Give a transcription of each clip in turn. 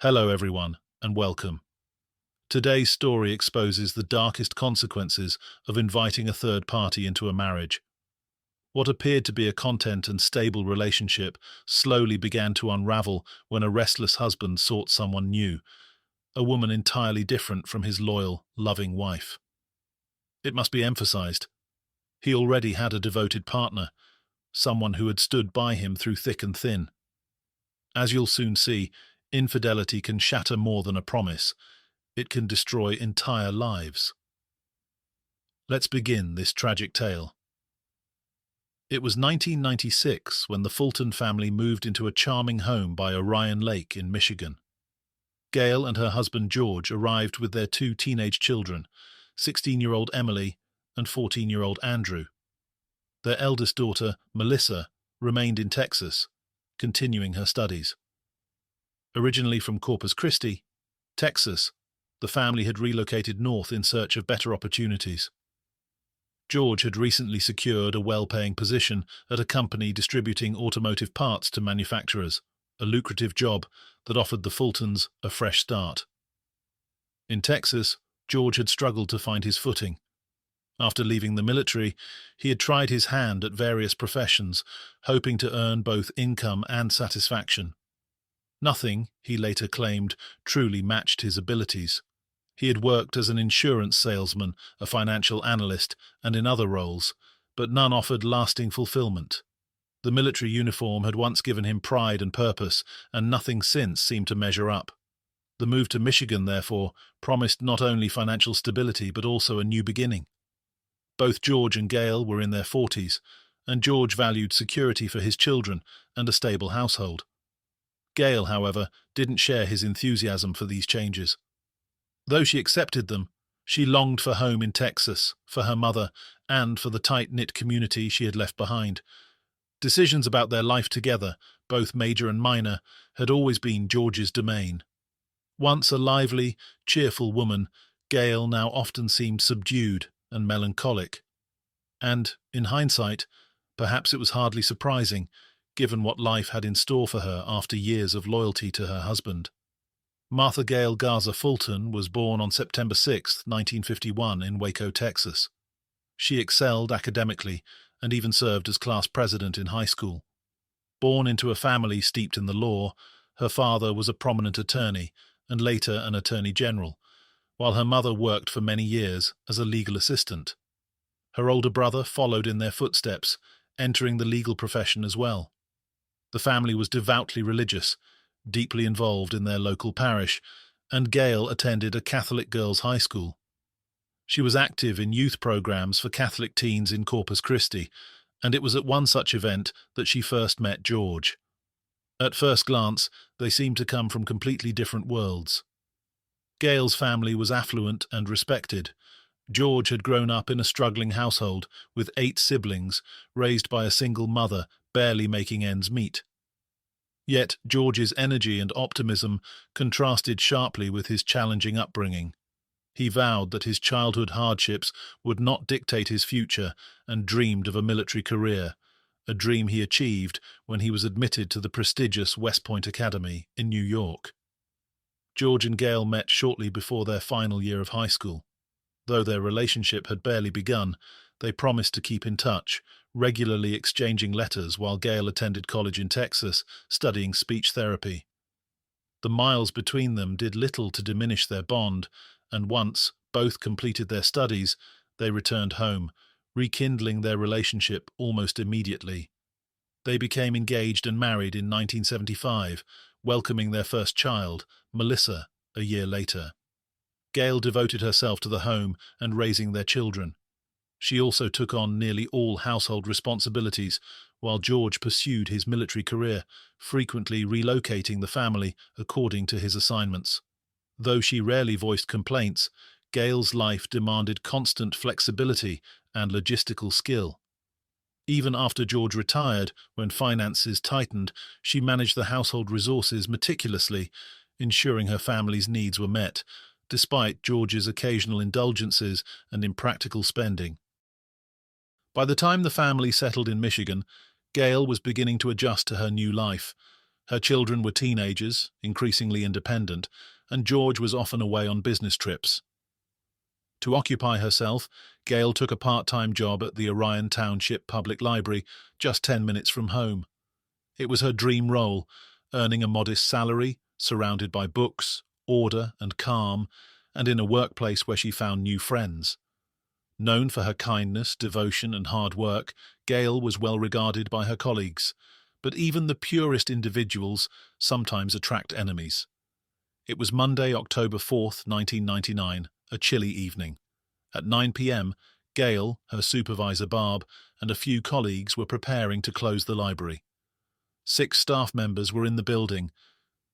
Hello, everyone, and welcome. Today's story exposes the darkest consequences of inviting a third party into a marriage. What appeared to be a content and stable relationship slowly began to unravel when a restless husband sought someone new, a woman entirely different from his loyal, loving wife. It must be emphasized, he already had a devoted partner, someone who had stood by him through thick and thin. As you'll soon see, infidelity can shatter more than a promise. It can destroy entire lives. Let's begin this tragic tale. It was 1996 when the Fulton family moved into a charming home by Orion Lake in Michigan. Gail and her husband George arrived with their two teenage children, 16-year-old Emily and 14-year-old Andrew. Their eldest daughter, Melissa, remained in Texas, continuing her studies. Originally from Corpus Christi, Texas, the family had relocated north in search of better opportunities. George had recently secured a well-paying position at a company distributing automotive parts to manufacturers, a lucrative job that offered the Fultons a fresh start. In Texas, George had struggled to find his footing. After leaving the military, he had tried his hand at various professions, hoping to earn both income and satisfaction. Nothing, he later claimed, truly matched his abilities. He had worked as an insurance salesman, a financial analyst, and in other roles, but none offered lasting fulfillment. The military uniform had once given him pride and purpose, and nothing since seemed to measure up. The move to Michigan, therefore, promised not only financial stability but also a new beginning. Both George and Gail were in their 40s, and George valued security for his children and a stable household. Gail, however, didn't share his enthusiasm for these changes. Though she accepted them, she longed for home in Texas, for her mother, and for the tight-knit community she had left behind. Decisions about their life together, both major and minor, had always been George's domain. Once a lively, cheerful woman, Gail now often seemed subdued and melancholic. And, in hindsight, perhaps it was hardly surprising, given what life had in store for her after years of loyalty to her husband. Martha Gail Garza Fulton was born on September 6, 1951, in Waco, Texas. She excelled academically and even served as class president in high school. Born into a family steeped in the law, her father was a prominent attorney and later an attorney general, while her mother worked for many years as a legal assistant. Her older brother followed in their footsteps, entering the legal profession as well. The family was devoutly religious, deeply involved in their local parish, and Gail attended a Catholic girls' high school. She was active in youth programs for Catholic teens in Corpus Christi, and it was at one such event that she first met George. At first glance, they seemed to come from completely different worlds. Gail's family was affluent and respected. George had grown up in a struggling household with 8 siblings, raised by a single mother, barely making ends meet. Yet George's energy and optimism contrasted sharply with his challenging upbringing. He vowed that his childhood hardships would not dictate his future and dreamed of a military career, a dream he achieved when he was admitted to the prestigious West Point Academy in New York. George and Gail met shortly before their final year of high school. Though their relationship had barely begun, they promised to keep in touch, regularly exchanging letters while Gail attended college in Texas, studying speech therapy. The miles between them did little to diminish their bond, and once both completed their studies, they returned home, rekindling their relationship almost immediately. They became engaged and married in 1975, welcoming their first child, Melissa, a year later. Gail devoted herself to the home and raising their children. She also took on nearly all household responsibilities, while George pursued his military career, frequently relocating the family according to his assignments. Though she rarely voiced complaints, Gail's life demanded constant flexibility and logistical skill. Even after George retired, when finances tightened, she managed the household resources meticulously, ensuring her family's needs were met, despite George's occasional indulgences and impractical spending. By the time the family settled in Michigan, Gail was beginning to adjust to her new life. Her children were teenagers, increasingly independent, and George was often away on business trips. To occupy herself, Gail took a part-time job at the Orion Township Public Library, just 10 minutes from home. It was her dream role, earning a modest salary, surrounded by books, order and calm, and in a workplace where she found new friends. Known for her kindness, devotion, and hard work, Gail was well regarded by her colleagues, but even the purest individuals sometimes attract enemies. It was Monday, October 4th, 1999, a chilly evening. At 9 p.m., Gail, her supervisor Barb, and a few colleagues were preparing to close the library. 6 staff members were in the building.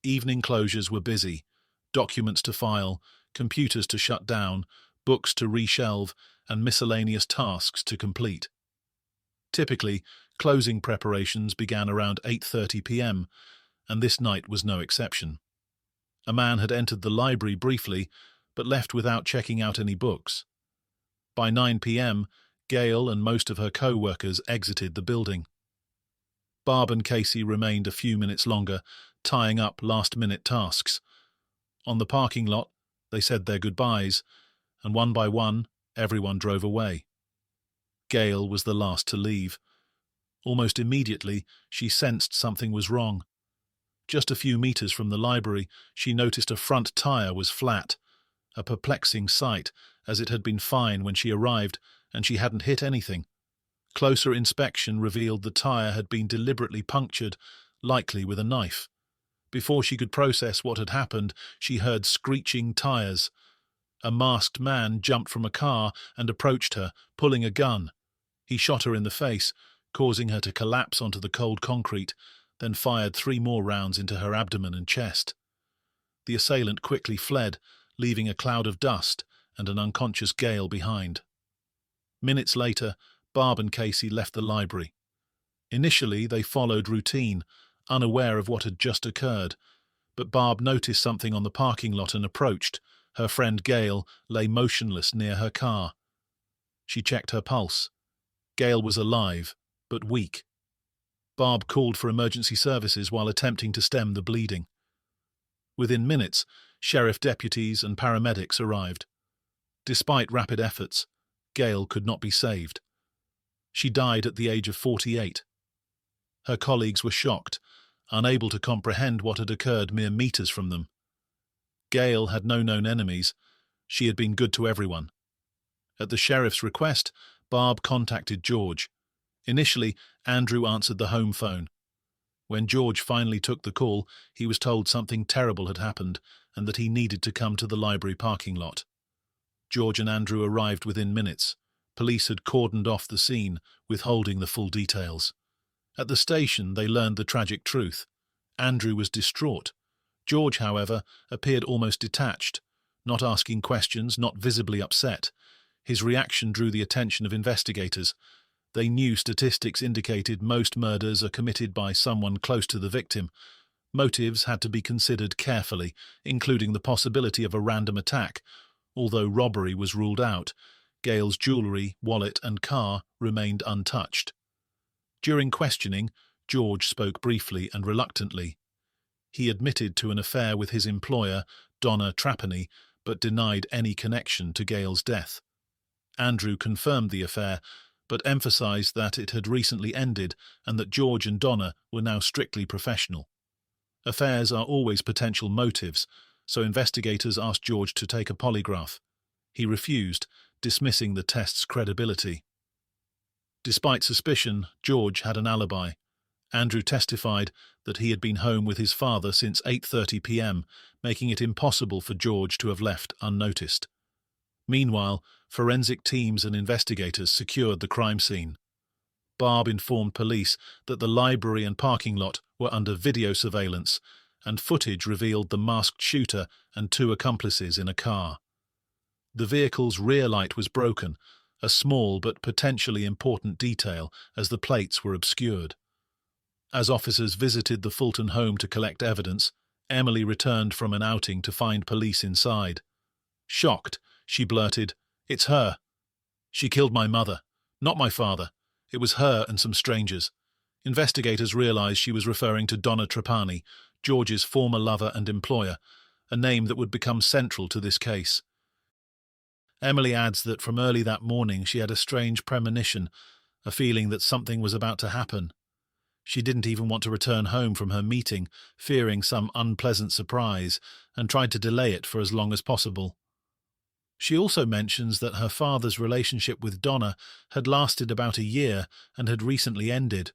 Evening closures were busy. Documents to file, computers to shut down, books to reshelve, and miscellaneous tasks to complete. Typically, closing preparations began around 8:30 p.m., and this night was no exception. A man had entered the library briefly, but left without checking out any books. By 9 p.m., Gail and most of her co-workers exited the building. Barb and Casey remained a few minutes longer, tying up last-minute tasks. On the parking lot, they said their goodbyes, and one by one, everyone drove away. Gail was the last to leave. Almost immediately, she sensed something was wrong. Just a few meters from the library, she noticed a front tire was flat, a perplexing sight, as it had been fine when she arrived, and she hadn't hit anything. Closer inspection revealed the tire had been deliberately punctured, likely with a knife. Before she could process what had happened, she heard screeching tires. A masked man jumped from a car and approached her, pulling a gun. He shot her in the face, causing her to collapse onto the cold concrete, then fired 3 more rounds into her abdomen and chest. The assailant quickly fled, leaving a cloud of dust and an unconscious Gail behind. Minutes later, Barb and Casey left the library. Initially, they followed routine, unaware of what had just occurred, but Barb noticed something on the parking lot and approached. Her friend Gail lay motionless near her car. She checked her pulse. Gail was alive, but weak. Barb called for emergency services while attempting to stem the bleeding. Within minutes, sheriff deputies and paramedics arrived. Despite rapid efforts, Gail could not be saved. She died at the age of 48. Her colleagues were shocked, unable to comprehend what had occurred mere meters from them. Gail had no known enemies. She had been good to everyone. At the sheriff's request, Barb contacted George. Initially, Andrew answered the home phone. When George finally took the call, he was told something terrible had happened and that he needed to come to the library parking lot. George and Andrew arrived within minutes. Police had cordoned off the scene, withholding the full details. At the station, they learned the tragic truth. Andrew was distraught. George, however, appeared almost detached, not asking questions, not visibly upset. His reaction drew the attention of investigators. They knew statistics indicated most murders are committed by someone close to the victim. Motives had to be considered carefully, including the possibility of a random attack. Although robbery was ruled out, Gail's jewellery, wallet and car remained untouched. During questioning, George spoke briefly and reluctantly. He admitted to an affair with his employer, Donna, but denied any connection to Gail's death. Andrew confirmed the affair, but emphasized that it had recently ended and that George and Donna were now strictly professional. Affairs are always potential motives, so investigators asked George to take a polygraph. He refused, dismissing the test's credibility. Despite suspicion, George had an alibi. Andrew testified that he had been home with his father since 8:30 p.m., making it impossible for George to have left unnoticed. Meanwhile, forensic teams and investigators secured the crime scene. Barb informed police that the library and parking lot were under video surveillance, and footage revealed the masked shooter and 2 accomplices in a car. The vehicle's rear light was broken, a small but potentially important detail as the plates were obscured. As officers visited the Fulton home to collect evidence, Emily returned from an outing to find police inside. Shocked, she blurted, "It's her. She killed my mother, not my father. It was her and some strangers. Investigators realized she was referring to Donna Trapani, George's former lover and employer, a name that would become central to this case. Emily adds that from early that morning she had a strange premonition, a feeling that something was about to happen. She didn't even want to return home from her meeting, fearing some unpleasant surprise, and tried to delay it for as long as possible. She also mentions that her father's relationship with Donna had lasted about a year and had recently ended,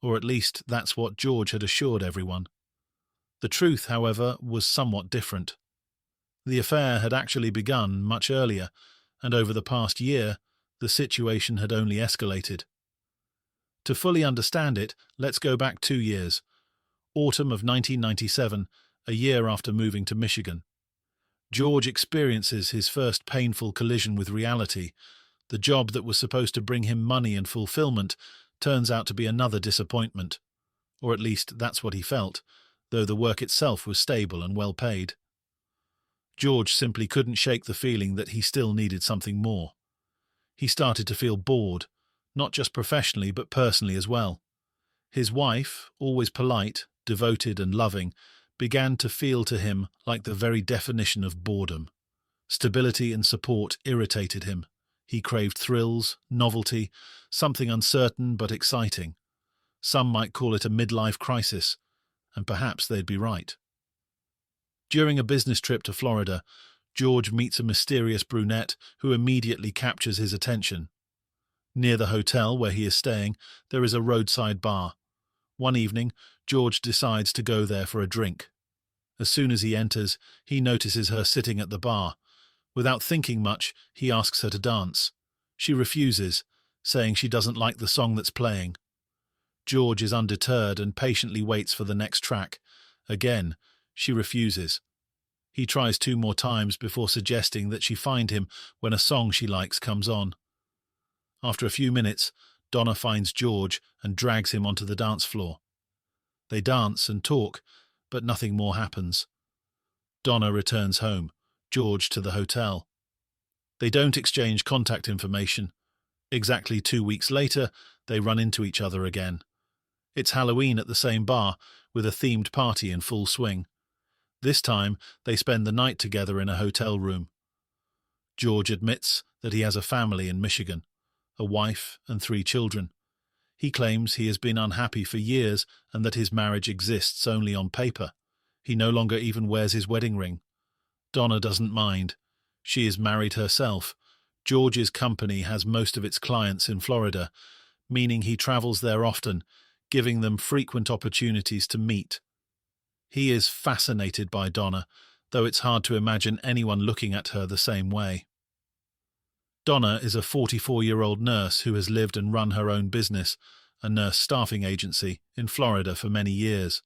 or at least that's what George had assured everyone. The truth, however, was somewhat different. The affair had actually begun much earlier, and over the past year, the situation had only escalated. To fully understand it, let's go back 2 years. Autumn of 1997, a year after moving to Michigan. George experiences his first painful collision with reality. The job that was supposed to bring him money and fulfillment turns out to be another disappointment. Or at least that's what he felt, though the work itself was stable and well paid. George simply couldn't shake the feeling that he still needed something more. He started to feel bored, not just professionally but personally as well. His wife, always polite, devoted and loving, began to feel to him like the very definition of boredom. Stability and support irritated him. He craved thrills, novelty, something uncertain but exciting. Some might call it a midlife crisis, and perhaps they'd be right. During a business trip to Florida, George meets a mysterious brunette who immediately captures his attention. Near the hotel where he is staying, there is a roadside bar. One evening, George decides to go there for a drink. As soon as he enters, he notices her sitting at the bar. Without thinking much, he asks her to dance. She refuses, saying she doesn't like the song that's playing. George is undeterred and patiently waits for the next track. Again, she refuses. He tries 2 more times before suggesting that she find him when a song she likes comes on. After a few minutes, Donna finds George and drags him onto the dance floor. They dance and talk, but nothing more happens. Donna returns home, George to the hotel. They don't exchange contact information. Exactly 2 weeks later, they run into each other again. It's Halloween at the same bar, with a themed party in full swing. This time, they spend the night together in a hotel room. George admits that he has a family in Michigan, a wife and 3 children. He claims he has been unhappy for years and that his marriage exists only on paper. He no longer even wears his wedding ring. Donna doesn't mind. She is married herself. George's company has most of its clients in Florida, meaning he travels there often, giving them frequent opportunities to meet. He is fascinated by Donna, though it's hard to imagine anyone looking at her the same way. Donna is a 44-year-old nurse who has lived and run her own business, a nurse staffing agency, in Florida for many years.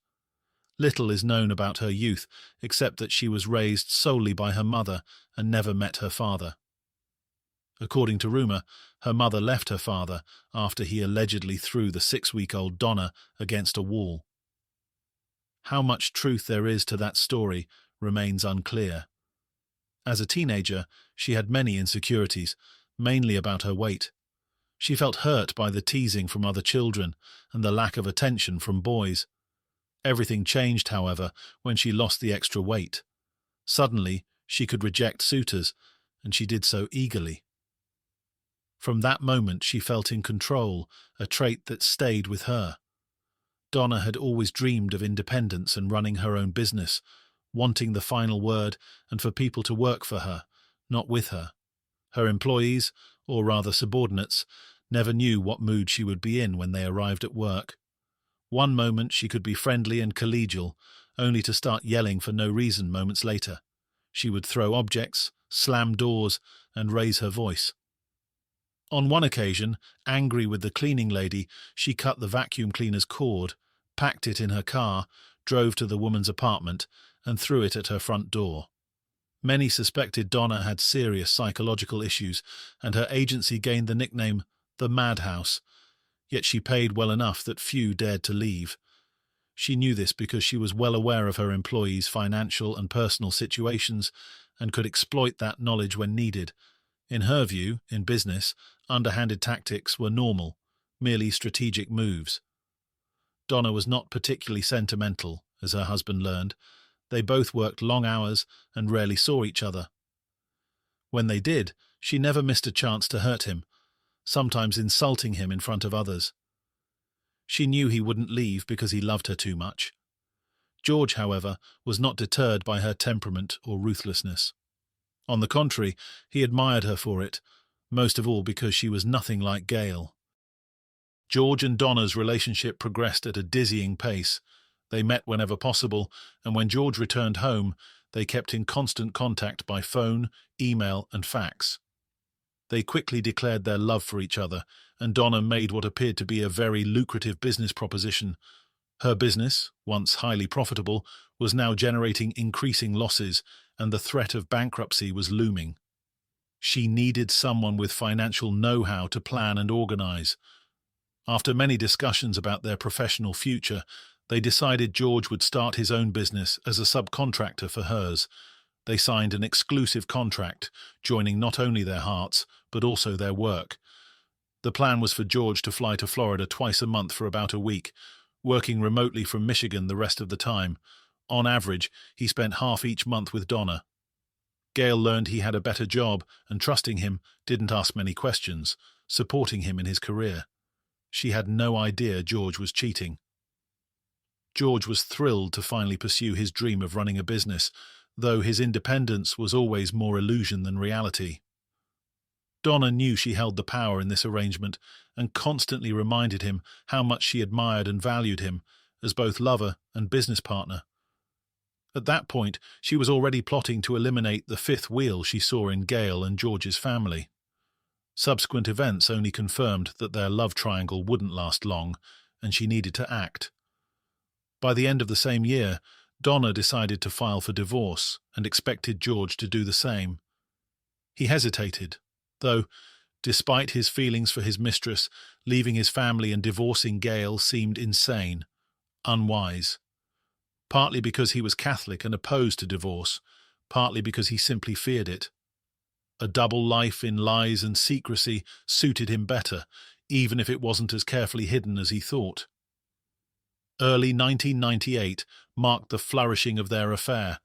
Little is known about her youth, except that she was raised solely by her mother and never met her father. According to rumor, her mother left her father after he allegedly threw the 6-week-old Donna against a wall. How much truth there is to that story remains unclear. As a teenager, she had many insecurities, mainly about her weight. She felt hurt by the teasing from other children and the lack of attention from boys. Everything changed, however, when she lost the extra weight. Suddenly, she could reject suitors, and she did so eagerly. From that moment, she felt in control, a trait that stayed with her. Donna had always dreamed of independence and running her own business, wanting the final word and for people to work for her, not with her. Her employees, or rather subordinates, never knew what mood she would be in when they arrived at work. One moment she could be friendly and collegial, only to start yelling for no reason moments later. She would throw objects, slam doors, and raise her voice. On one occasion, angry with the cleaning lady, she cut the vacuum cleaner's cord, packed it in her car, drove to the woman's apartment, and threw it at her front door. Many suspected Donna had serious psychological issues, and her agency gained the nickname the Madhouse, yet she paid well enough that few dared to leave. She knew this because she was well aware of her employees' financial and personal situations and could exploit that knowledge when needed. In her view, in business, underhanded tactics were normal, merely strategic moves. Donna was not particularly sentimental, as her husband learned. They both worked long hours and rarely saw each other. When they did, she never missed a chance to hurt him, sometimes insulting him in front of others. She knew he wouldn't leave because he loved her too much. George, however, was not deterred by her temperament or ruthlessness. On the contrary, he admired her for it, most of all because she was nothing like Gail. George and Donna's relationship progressed at a dizzying pace. They met whenever possible, and when George returned home, they kept in constant contact by phone, email, and fax. They quickly declared their love for each other, and Donna made what appeared to be a very lucrative business proposition. Her business, once highly profitable, was now generating increasing losses, and the threat of bankruptcy was looming. She needed someone with financial know-how to plan and organize. After many discussions about their professional future, they decided George would start his own business as a subcontractor for hers. They signed an exclusive contract, joining not only their hearts, but also their work. The plan was for George to fly to Florida twice a month for about a week, working remotely from Michigan the rest of the time. On average, he spent half each month with Donna. Gail learned he had a better job and, trusting him, didn't ask many questions, supporting him in his career. She had no idea George was cheating. George was thrilled to finally pursue his dream of running a business, though his independence was always more illusion than reality. Donna knew she held the power in this arrangement and constantly reminded him how much she admired and valued him as both lover and business partner. At that point, she was already plotting to eliminate the fifth wheel she saw in Gail and George's family. Subsequent events only confirmed that their love triangle wouldn't last long, and she needed to act. By the end of the same year, Donna decided to file for divorce and expected George to do the same. He hesitated, though, despite his feelings for his mistress, leaving his family and divorcing Gail seemed insane, unwise. Partly because he was Catholic and opposed to divorce, partly because he simply feared it. A double life in lies and secrecy suited him better, even if it wasn't as carefully hidden as he thought. Early 1998 marked the flourishing of their affair.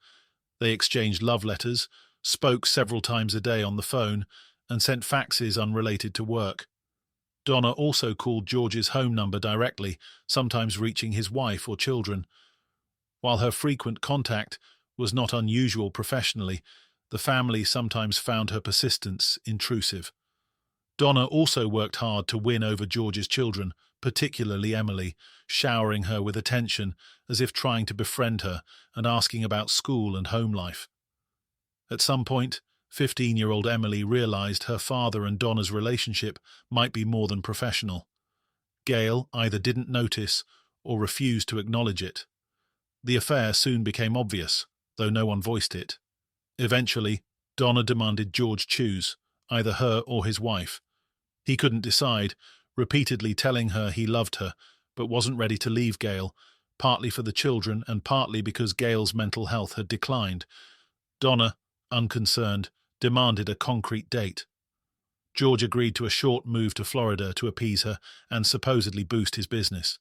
They exchanged love letters, spoke several times a day on the phone, and sent faxes unrelated to work. Donna also called George's home number directly, sometimes reaching his wife or children. While her frequent contact was not unusual professionally, the family sometimes found her persistence intrusive. Donna also worked hard to win over George's children, particularly Emily, showering her with attention as if trying to befriend her and asking about school and home life. At some point, 15-year-old Emily realized her father and Donna's relationship might be more than professional. Gail either didn't notice or refused to acknowledge it. The affair soon became obvious, though no one voiced it. Eventually, Donna demanded George choose, either her or his wife. He couldn't decide, repeatedly telling her he loved her, but wasn't ready to leave Gail, partly for the children and partly because Gail's mental health had declined. Donna, unconcerned, demanded a concrete date. George agreed to a short move to Florida to appease her and supposedly boost his business.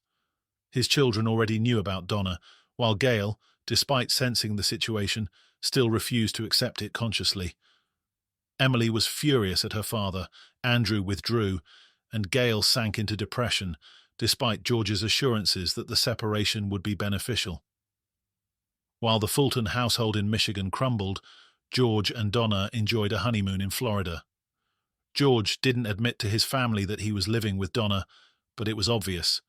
His children already knew about Donna, while Gail, despite sensing the situation, still refused to accept it consciously. Emily was furious at her father, Andrew withdrew, and Gail sank into depression, despite George's assurances that the separation would be beneficial. While the Fulton household in Michigan crumbled, George and Donna enjoyed a honeymoon in Florida. George didn't admit to his family that he was living with Donna, but it was obvious.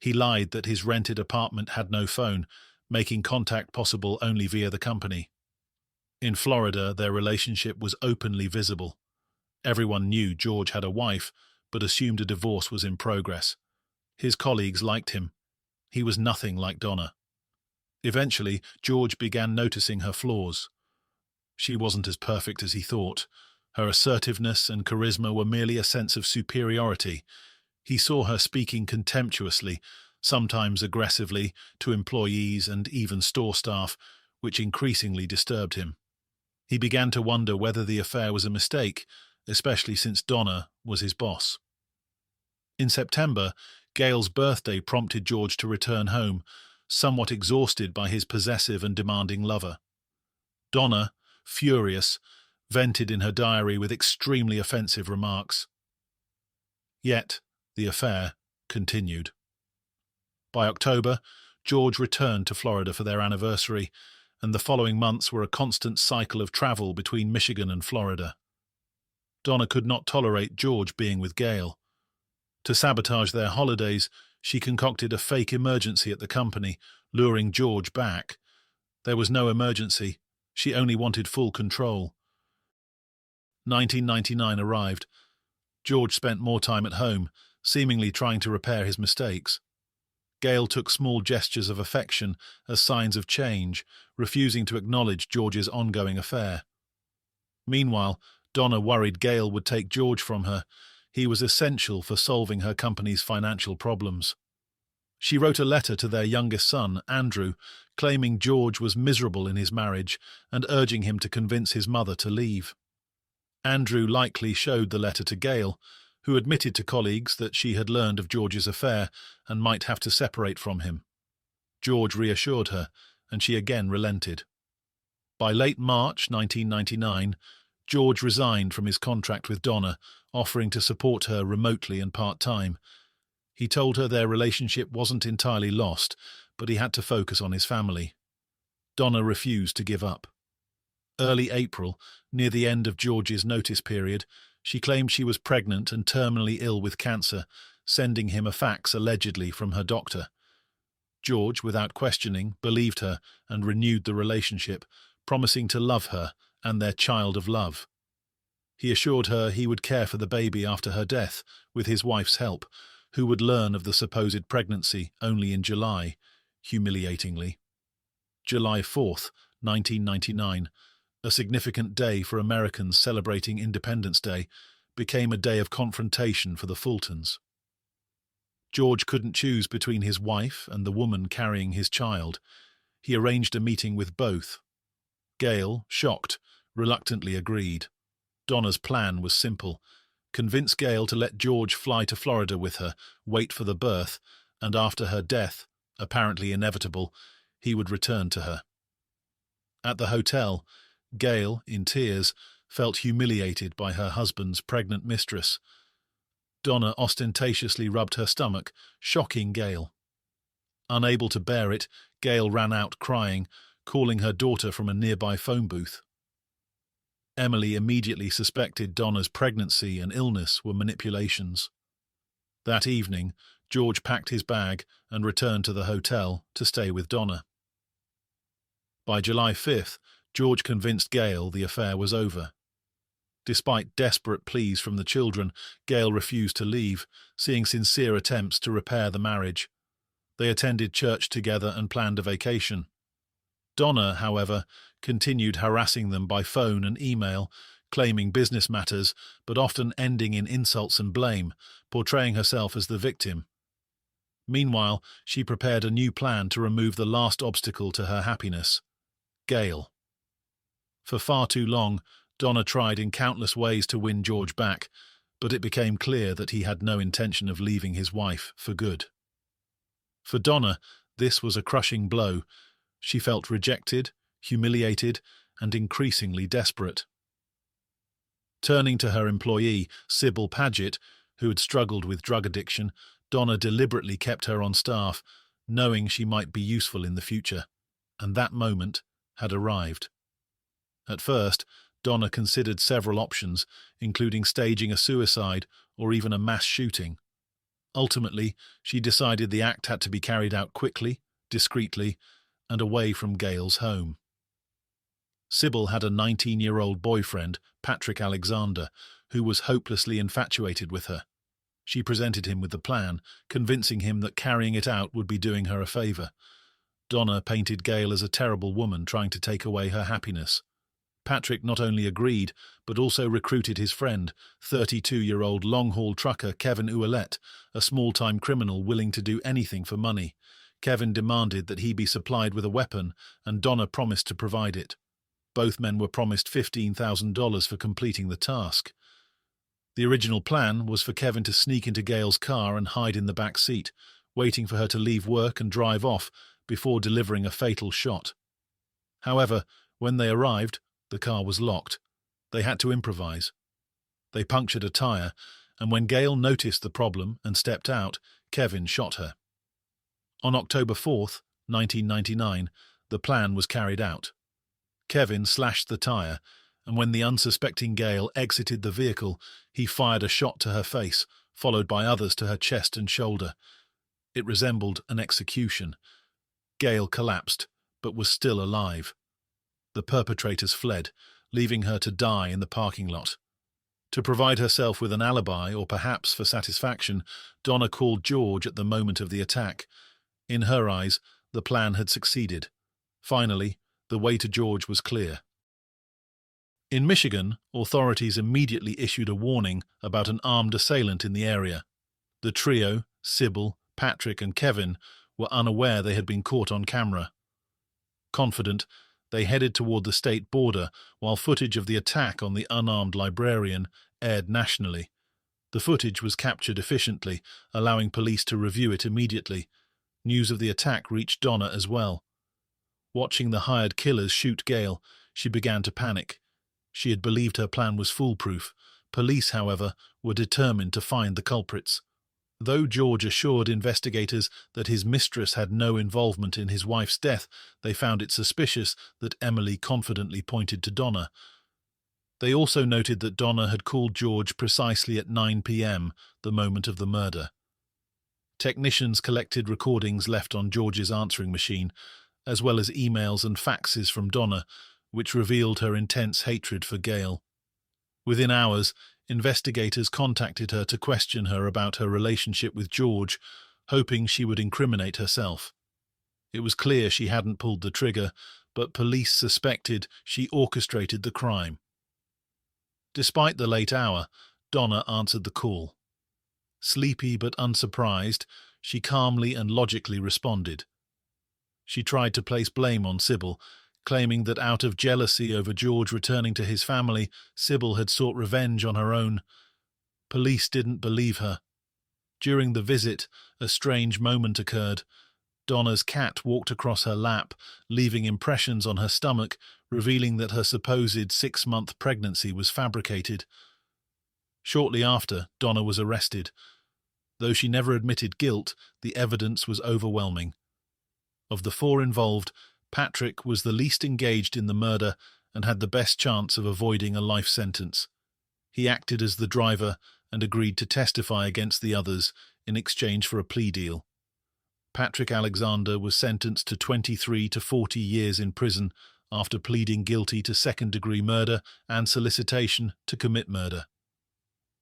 He lied that his rented apartment had no phone, making contact possible only via the company. In Florida, their relationship was openly visible. Everyone knew George had a wife, but assumed a divorce was in progress. His colleagues liked him. He was nothing like Donna. Eventually, George began noticing her flaws. She wasn't as perfect as he thought. Her assertiveness and charisma were merely a sense of superiority. He saw her speaking contemptuously, sometimes aggressively, to employees and even store staff, which increasingly disturbed him. He began to wonder whether the affair was a mistake, especially since Donna was his boss. In September, Gail's birthday prompted George to return home, somewhat exhausted by his possessive and demanding lover. Donna, furious, vented in her diary with extremely offensive remarks. Yet, the affair continued. By October, George returned to Florida for their anniversary, and the following months were a constant cycle of travel between Michigan and Florida. Donna could not tolerate George being with Gail. To sabotage their holidays, she concocted a fake emergency at the company, luring George back. There was no emergency. She only wanted full control. 1999 arrived. George spent more time at home, seemingly trying to repair his mistakes. Gail took small gestures of affection as signs of change, refusing to acknowledge George's ongoing affair. Meanwhile, Donna worried Gail would take George from her. He was essential for solving her company's financial problems. She wrote a letter to their youngest son, Andrew, claiming George was miserable in his marriage and urging him to convince his mother to leave. Andrew likely showed the letter to Gail, who admitted to colleagues that she had learned of George's affair and might have to separate from him. George reassured her, and she again relented. By late March 1999, George resigned from his contract with Donna, offering to support her remotely and part-time. He told her their relationship wasn't entirely lost, but he had to focus on his family. Donna refused to give up. Early April, near the end of George's notice period, she claimed she was pregnant and terminally ill with cancer, sending him a fax allegedly from her doctor. George, without questioning, believed her and renewed the relationship, promising to love her and their child of love. He assured her he would care for the baby after her death, with his wife's help, who would learn of the supposed pregnancy only in July, humiliatingly. July 4th, 1999, a significant day for Americans celebrating Independence Day, became a day of confrontation for the Fultons. George couldn't choose between his wife and the woman carrying his child. He arranged a meeting with both. Gail, shocked, reluctantly agreed. Donna's plan was simple: convince Gail to let George fly to Florida with her, wait for the birth, and after her death, apparently inevitable, he would return to her. At the hotel, Gail, in tears, felt humiliated by her husband's pregnant mistress. Donna ostentatiously rubbed her stomach, shocking Gail. Unable to bear it, Gail ran out crying, calling her daughter from a nearby phone booth. Emily immediately suspected Donna's pregnancy and illness were manipulations. That evening, George packed his bag and returned to the hotel to stay with Donna. By July 5th, George convinced Gail the affair was over. Despite desperate pleas from the children, Gail refused to leave, seeing sincere attempts to repair the marriage. They attended church together and planned a vacation. Donna, however, continued harassing them by phone and email, claiming business matters, but often ending in insults and blame, portraying herself as the victim. Meanwhile, she prepared a new plan to remove the last obstacle to her happiness: Gail. For far too long, Donna tried in countless ways to win George back, but it became clear that he had no intention of leaving his wife for good. For Donna, this was a crushing blow. She felt rejected, humiliated, and increasingly desperate. Turning to her employee, Sybil Paget, who had struggled with drug addiction, Donna deliberately kept her on staff, knowing she might be useful in the future, and that moment had arrived. At first, Donna considered several options, including staging a suicide or even a mass shooting. Ultimately, she decided the act had to be carried out quickly, discreetly, and away from Gail's home. Sybil had a 19-year-old boyfriend, Patrick Alexander, who was hopelessly infatuated with her. She presented him with the plan, convincing him that carrying it out would be doing her a favor. Donna painted Gail as a terrible woman trying to take away her happiness. Patrick not only agreed, but also recruited his friend, 32-year-old long-haul trucker Kevin Ouellette, a small-time criminal willing to do anything for money. Kevin demanded that he be supplied with a weapon, and Donna promised to provide it. Both men were promised $15,000 for completing the task. The original plan was for Kevin to sneak into Gail's car and hide in the back seat, waiting for her to leave work and drive off before delivering a fatal shot. However, when they arrived, the car was locked. They had to improvise. They punctured a tire, and when Gail noticed the problem and stepped out, Kevin shot her. On October 4th, 1999, the plan was carried out. Kevin slashed the tire, and when the unsuspecting Gail exited the vehicle, he fired a shot to her face, followed by others to her chest and shoulder. It resembled an execution. Gail collapsed, but was still alive. The perpetrators fled, leaving her to die in the parking lot. To provide herself with an alibi, or perhaps for satisfaction, Donna called George at the moment of the attack. In her eyes, the plan had succeeded. Finally, the way to George was clear. In Michigan, authorities immediately issued a warning about an armed assailant in the area. The trio, Sybil, Patrick and Kevin, were unaware they had been caught on camera. Confident, they headed toward the state border while footage of the attack on the unarmed librarian aired nationally. The footage was captured efficiently, allowing police to review it immediately. News of the attack reached Donna as well. Watching the hired killers shoot Gail, she began to panic. She had believed her plan was foolproof. Police, however, were determined to find the culprits. Though George assured investigators that his mistress had no involvement in his wife's death, they found it suspicious that Emily confidently pointed to Donna. They also noted that Donna had called George precisely at 9 p.m., the moment of the murder. Technicians collected recordings left on George's answering machine, as well as emails and faxes from Donna, which revealed her intense hatred for Gail. Within hours, investigators contacted her to question her about her relationship with George, hoping she would incriminate herself. It was clear she hadn't pulled the trigger, but police suspected she orchestrated the crime. Despite the late hour, Donna answered the call. Sleepy but unsurprised, she calmly and logically responded. She tried to place blame on Sybil, claiming that out of jealousy over George returning to his family, Sybil had sought revenge on her own. Police didn't believe her. During the visit, a strange moment occurred. Donna's cat walked across her lap, leaving impressions on her stomach, revealing that her supposed 6-month pregnancy was fabricated. Shortly after, Donna was arrested. Though she never admitted guilt, the evidence was overwhelming. Of the 4 involved, Patrick was the least engaged in the murder and had the best chance of avoiding a life sentence. He acted as the driver and agreed to testify against the others in exchange for a plea deal. Patrick Alexander was sentenced to 23 to 40 years in prison after pleading guilty to second-degree murder and solicitation to commit murder.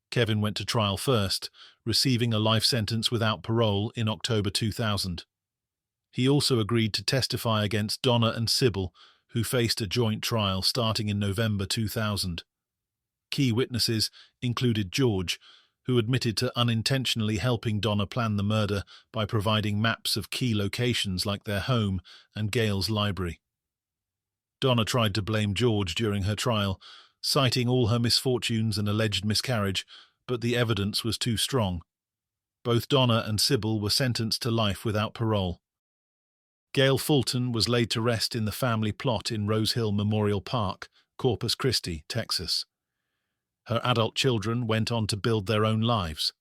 Kevin went to trial first, receiving a life sentence without parole in October 2000. He also agreed to testify against Donna and Sybil, who faced a joint trial starting in November 2000. Key witnesses included George, who admitted to unintentionally helping Donna plan the murder by providing maps of key locations like their home and Gail's library. Donna tried to blame George during her trial, citing all her misfortunes and alleged miscarriage, but the evidence was too strong. Both Donna and Sybil were sentenced to life without parole. Gail Fulton was laid to rest in the family plot in Rose Hill Memorial Park, Corpus Christi, Texas. Her adult children went on to build their own lives.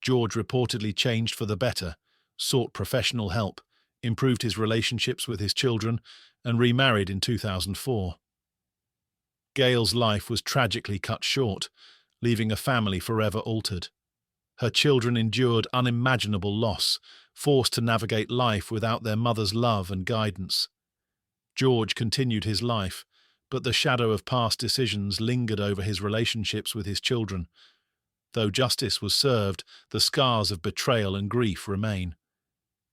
George reportedly changed for the better, sought professional help, improved his relationships with his children, and remarried in 2004. Gail's life was tragically cut short, leaving a family forever altered. Her children endured unimaginable loss, forced to navigate life without their mother's love and guidance. George continued his life, but the shadow of past decisions lingered over his relationships with his children. Though justice was served, the scars of betrayal and grief remain.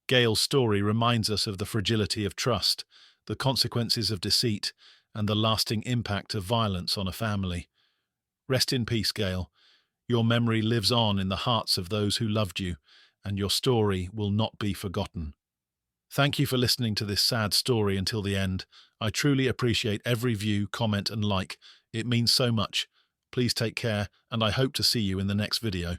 Gail's story reminds us of the fragility of trust, the consequences of deceit, and the lasting impact of violence on a family. Rest in peace, Gail. Your memory lives on in the hearts of those who loved you, and your story will not be forgotten. Thank you for listening to this sad story until the end. I truly appreciate every view, comment, and like. It means so much. Please take care, and I hope to see you in the next video.